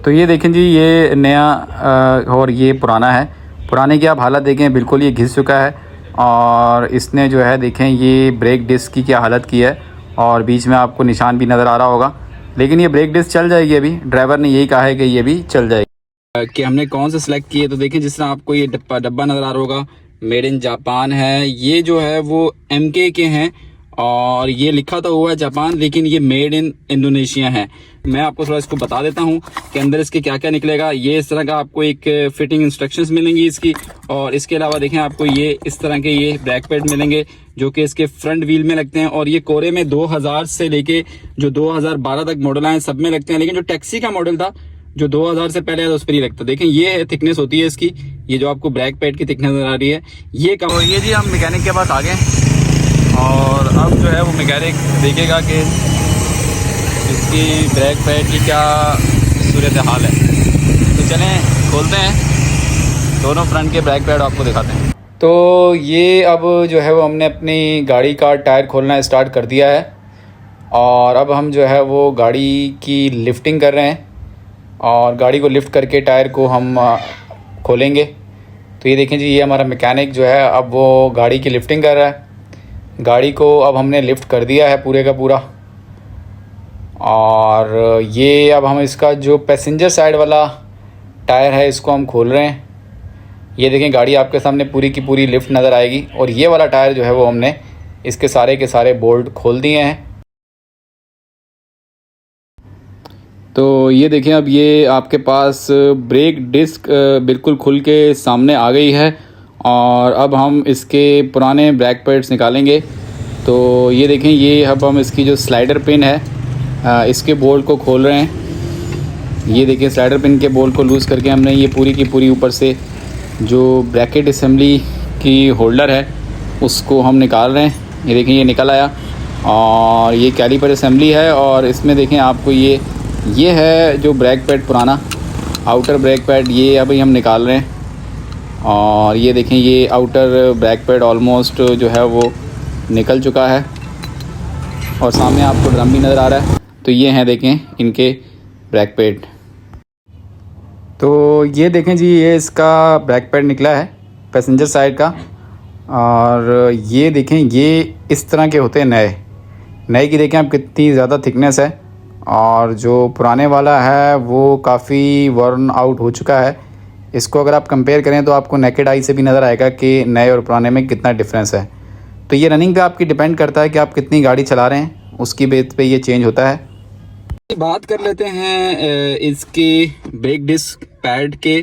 तो ये देखें जी, ये नया और ये पुराना है। पुराने की आप हालत देखें, बिल्कुल ये घिस चुका है। और इसने जो है देखें ये ब्रेक डिस्क की क्या हालत की है, और बीच में आपको निशान भी नज़र आ रहा होगा। लेकिन ये ब्रेक डिस्क चल जाएगी, अभी ड्राइवर ने यही कहा है कि ये भी चल जाएगी। कि हमने कौन सा सिलेक्ट किए, तो देखें जिस तरह आपको ये डब्बा नज़र आ रहा होगा, मेड इन जापान है। ये जो है वो MK के हैं और ये लिखा तो हुआ है जापान, लेकिन ये मेड इन इंडोनेशिया है। मैं आपको थोड़ा इसको बता देता हूँ कि अंदर इसके क्या क्या निकलेगा। ये इस तरह का आपको एक फिटिंग इंस्ट्रक्शंस मिलेंगी इसकी, और इसके अलावा देखें आपको ये इस तरह के ये ब्रेक पैड मिलेंगे जो कि इसके फ्रंट व्हील में लगते हैं। और ये कोरे में 2000 से लेके जो 2012 तक मॉडल आए सब में लगते हैं, लेकिन जो टैक्सी का मॉडल था जो 2000 से पहले उस पर ही लगता। देखें ये थिकनेस होती है इसकी, ये जो आपको ब्रेक पैड की थिकनेस नजर आ रही है ये कम। ये जी हम मैकेनिक के पास आ गए, और अब जो है वो मैकेनिक देखेगा कि इसकी ब्रेक पैड की क्या सूरत हाल है। तो चलें खोलते हैं, दोनों फ्रंट के ब्रेक पैड आपको दिखाते हैं। तो ये अब जो है वो हमने अपनी गाड़ी का टायर खोलना स्टार्ट कर दिया है, और अब हम जो है वो गाड़ी की लिफ्टिंग कर रहे हैं, और गाड़ी को लिफ्ट करके टायर को हम खोलेंगे। तो ये देखें जी, ये हमारा मैकेनिक जो है अब वो गाड़ी की लिफ्टिंग कर रहा है। गाड़ी को अब हमने लिफ्ट कर दिया है पूरे का पूरा, और ये अब हम इसका जो पैसेंजर साइड वाला टायर है इसको हम खोल रहे हैं। ये देखें गाड़ी आपके सामने पूरी की पूरी लिफ्ट नज़र आएगी, और ये वाला टायर जो है वो हमने इसके सारे के सारे बोल्ट खोल दिए हैं। तो ये देखें अब ये आपके पास ब्रेक डिस्क बिल्कुल खुल के सामने आ गई है, और अब हम इसके पुराने ब्रेक पैड्स निकालेंगे। तो ये देखें ये अब हम इसकी जो स्लाइडर पिन है इसके बोल्ट को खोल रहे हैं। ये देखिए स्लाइडर पिन के बोल्ट को लूज़ करके हमने ये पूरी की पूरी ऊपर से जो ब्रैकेट असेंबली की होल्डर है उसको हम निकाल रहे हैं। ये देखें ये निकल आया, और ये कैलीपर असेंबली है, और इसमें देखें आपको ये है जो ब्रेक पैड पुराना आउटर ब्रेक पैड, ये अभी हम निकाल रहे हैं। और ये देखें ये आउटर ब्रेक पैड ऑलमोस्ट जो है वो निकल चुका है, और सामने आपको ड्रम भी नज़र आ रहा है। तो ये हैं देखें इनके ब्रेक पैड। तो ये देखें जी, ये इसका ब्रेक पैड निकला है पैसेंजर साइड का, और ये देखें ये इस तरह के होते हैं नए की। देखें आप कितनी ज़्यादा थिकनेस है, और जो पुराने वाला है वो काफ़ी वर्न आउट हो चुका है। इसको अगर आप कंपेयर करें तो आपको नेकेड आई से भी नज़र आएगा कि नए और पुराने में कितना डिफरेंस है। तो ये रनिंग पे आपकी डिपेंड करता है कि आप कितनी गाड़ी चला रहे हैं, उसकी बेस पे ये चेंज होता है। बात कर लेते हैं इसके ब्रेक डिस्क पैड के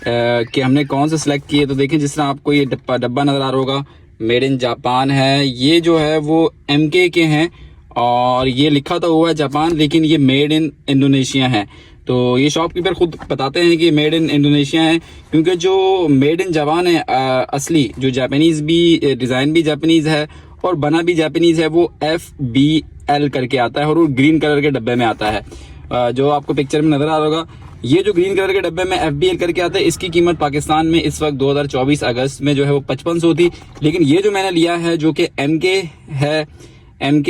कि हमने कौन सा सिलेक्ट किए। तो देखें जिस तरह आपको ये डब्बा नज़र आ रहा होगा, मेड इन जापान है। ये जो है वो MK के हैं, और ये लिखा तो हुआ है जापान, लेकिन ये मेड इन इंडोनेशिया है। तो ये शॉपकीपर खुद बताते हैं कि मेड इन इंडोनेशिया है, क्योंकि जो मेड इन जापान है असली जो जापानीज़ भी डिज़ाइन भी जापानीज़ है और बना भी जापानीज़ है, वो FBL करके आता है, और वो ग्रीन कलर के डब्बे में आता है। जो आपको पिक्चर में नज़र आ रहा होगा, ये जो ग्रीन कलर के डब्बे में FBL करके आता है, इसकी कीमत पाकिस्तान में इस वक्त 2024 अगस्त में जो है वो 5500 थी। लेकिन ये जो मैंने लिया है जो कि MK है, MK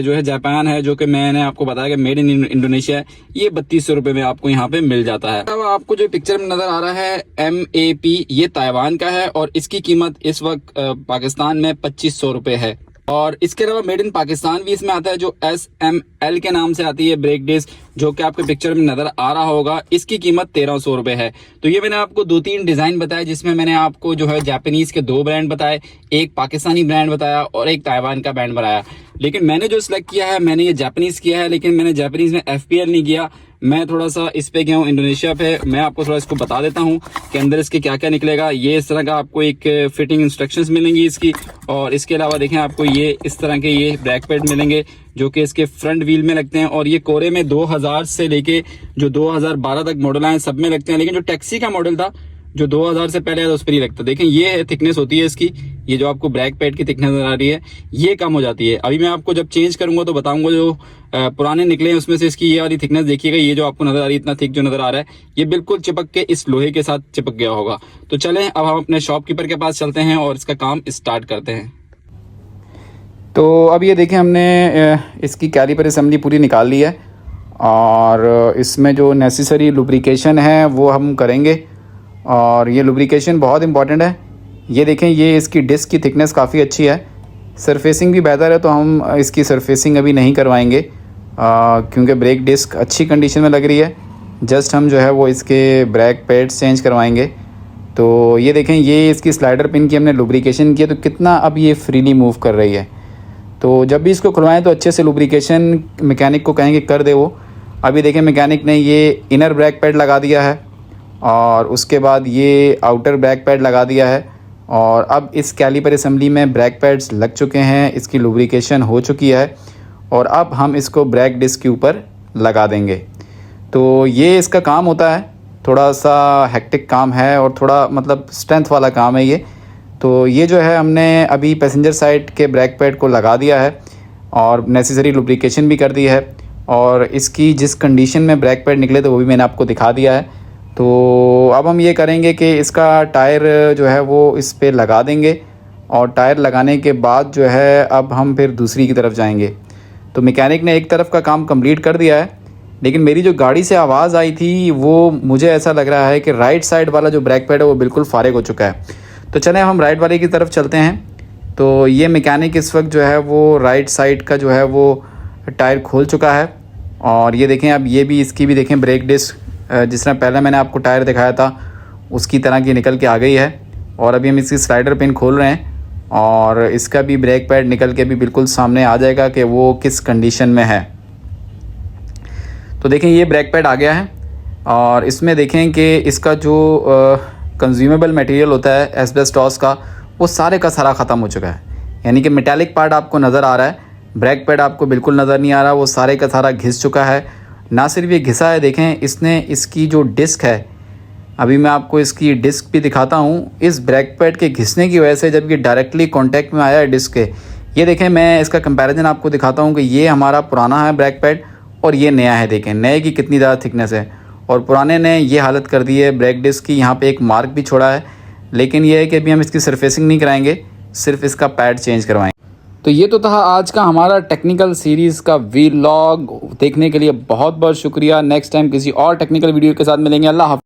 जो है जापान है, जो कि मैंने आपको बताया कि मेड इन इंडोनेशिया है, ये 3200 रुपये में आपको यहाँ पे मिल जाता है। अब आपको जो पिक्चर में नज़र आ रहा है MAP, ये ताइवान का है, और इसकी कीमत इस वक्त पाकिस्तान में 2500 रुपये है। और इसके अलावा मेड इन पाकिस्तान भी इसमें आता है, जो SML के नाम से आती है ब्रेक डिस्क, जो कि आपके पिक्चर में नज़र आ रहा होगा। इसकी कीमत 1300 रुपये है। तो ये मैंने आपको 2-3 डिज़ाइन बताए, जिसमें मैंने आपको जो है जापानीज़ के 2 ब्रांड बताए, एक पाकिस्तानी ब्रांड बताया और एक ताइवान का ब्रांड बताया। लेकिन मैंने जो सिलेक्ट किया है, मैंने ये जापानीज़ किया है, लेकिन मैंने जापानीज़ में FBL नहीं किया। मैं थोड़ा सा इस पे गया हूँ इंडोनेशिया पे। मैं आपको थोड़ा इसको बता देता हूँ कि अंदर इसके क्या क्या निकलेगा। ये इस तरह का आपको एक फिटिंग इंस्ट्रक्शंस मिलेंगी इसकी, और इसके अलावा देखें आपको ये इस तरह के ये ब्रेक पैड मिलेंगे जो कि इसके फ्रंट व्हील में लगते हैं, और ये कोरे में 2000 से लेके जो 2012 तक मॉडल आए सब में लगते हैं, लेकिन जो टैक्सी का मॉडल था जो 2000 से पहले उस पर ही लगता। देखें ये थिकनेस होती है इसकी, ये जो आपको ब्रेक पैड की थिकनेस नजर आ रही है ये कम हो जाती है। अभी मैं आपको जब चेंज करूंगा तो बताऊंगा। जो पुराने निकले हैं उसमें से इसकी ये वाली थिकनेस देखिएगा, ये जो आपको नजर आ रही है इतना थिक जो नजर आ रहा है, ये बिल्कुल चिपक के इस लोहे के साथ चिपक गया होगा। तो चलें अब हम अपने शॉपकीपर के पास चलते हैं और इसका काम स्टार्ट करते हैं। तो अब ये देखें हमने इसकी कैलीपर असेंबली पूरी निकाल ली है, और इसमें जो नेसेसरी लुब्रिकेशन है वो हम करेंगे। और ये लुब्रिकेशन बहुत इंपॉर्टेंट है। ये देखें, ये इसकी डिस्क की थिकनेस काफ़ी अच्छी है, सरफेसिंग भी बेहतर है, तो हम इसकी सरफेसिंग अभी नहीं करवाएंगे क्योंकि ब्रेक डिस्क अच्छी कंडीशन में लग रही है। जस्ट हम जो है वो इसके ब्रेक पैड्स चेंज करवाएंगे। तो ये देखें, ये इसकी स्लाइडर पिन की हमने लुब्रिकेशन किया, तो कितना अब ये फ्रीली मूव कर रही है। तो जब भी इसको खुलवाएं तो अच्छे से लुब्रिकेशन मैकेनिक को कहेंगे कर दे वो। अभी देखें, मैकेनिक ने ये इनर ब्रेक पैड लगा दिया है और उसके बाद ये आउटर ब्रेक पैड लगा दिया है। और अब इस कैलिपर असेंबली में ब्रेक पैड्स लग चुके हैं, इसकी लुब्रिकेशन हो चुकी है और अब हम इसको ब्रेक डिस्क के ऊपर लगा देंगे। तो ये इसका काम होता है, थोड़ा सा हेक्टिक काम है और थोड़ा मतलब स्ट्रेंथ वाला काम है ये। तो ये जो है हमने अभी पैसेंजर साइड के ब्रेक पैड को लगा दिया है और नेसेसरी लुब्रिकेशन भी कर दी है। और इसकी जिस कंडीशन में ब्रेक पैड निकले तो वो भी मैंने आपको दिखा दिया है। तो अब हम ये करेंगे कि इसका टायर जो है वो इस पे लगा देंगे और टायर लगाने के बाद जो है अब हम फिर दूसरी की तरफ जाएंगे। तो मैकेनिक ने एक तरफ का काम कंप्लीट कर दिया है, लेकिन मेरी जो गाड़ी से आवाज़ आई थी वो मुझे ऐसा लग रहा है कि राइट साइड वाला जो ब्रेक पैड है वो बिल्कुल फारिग हो चुका है। तो चलें हम राइट वाले की तरफ चलते हैं। तो ये मैकेनिक इस वक्त जो है वो राइट साइड का जो है वो टायर खोल चुका है। और ये देखें, अब ये भी इसकी भी देखें ब्रेक डिस्क जिस तरह पहले मैंने आपको टायर दिखाया था उसकी तरह की निकल के आ गई है। और अभी हम इसकी स्लाइडर पिन खोल रहे हैं और इसका भी ब्रेक पैड निकल के भी बिल्कुल सामने आ जाएगा कि वो किस कंडीशन में है। तो देखें, ये ब्रेक पैड आ गया है और इसमें देखें कि इसका जो कंज्यूमेबल मटेरियल होता है एस्बेस्टॉस का, वो सारे का सारा ख़त्म हो चुका है। यानी कि मेटालिक पार्ट आपको नज़र आ रहा है, ब्रेक पैड आपको बिल्कुल नज़र नहीं आ रहा, वो सारे का सारा घिस चुका है। ना सिर्फ ये घिसा है, देखें इसने इसकी जो डिस्क है, अभी मैं आपको इसकी डिस्क भी दिखाता हूँ। इस ब्रेक पैड के घिसने की वजह से जब ये डायरेक्टली कांटेक्ट में आया है डिस्क के, ये देखें मैं इसका कंपैरिजन आपको दिखाता हूँ कि ये हमारा पुराना है ब्रेक पैड और ये नया है। देखें नए की कितनी ज़्यादा थिकनेस है और पुराने ने ये हालत कर दी है ब्रेक डिस्क की। यहाँ पे एक मार्क भी छोड़ा है, लेकिन ये है कि अभी हम इसकी सरफेसिंग नहीं कराएंगे, सिर्फ इसका पैड चेंज करवाएंगे। तो ये तो था आज का हमारा टेक्निकल सीरीज़ का वीलॉग। देखने के लिए बहुत बहुत शुक्रिया। नेक्स्ट टाइम किसी और टेक्निकल वीडियो के साथ मिलेंगे। अल्लाह हाफ़िज़।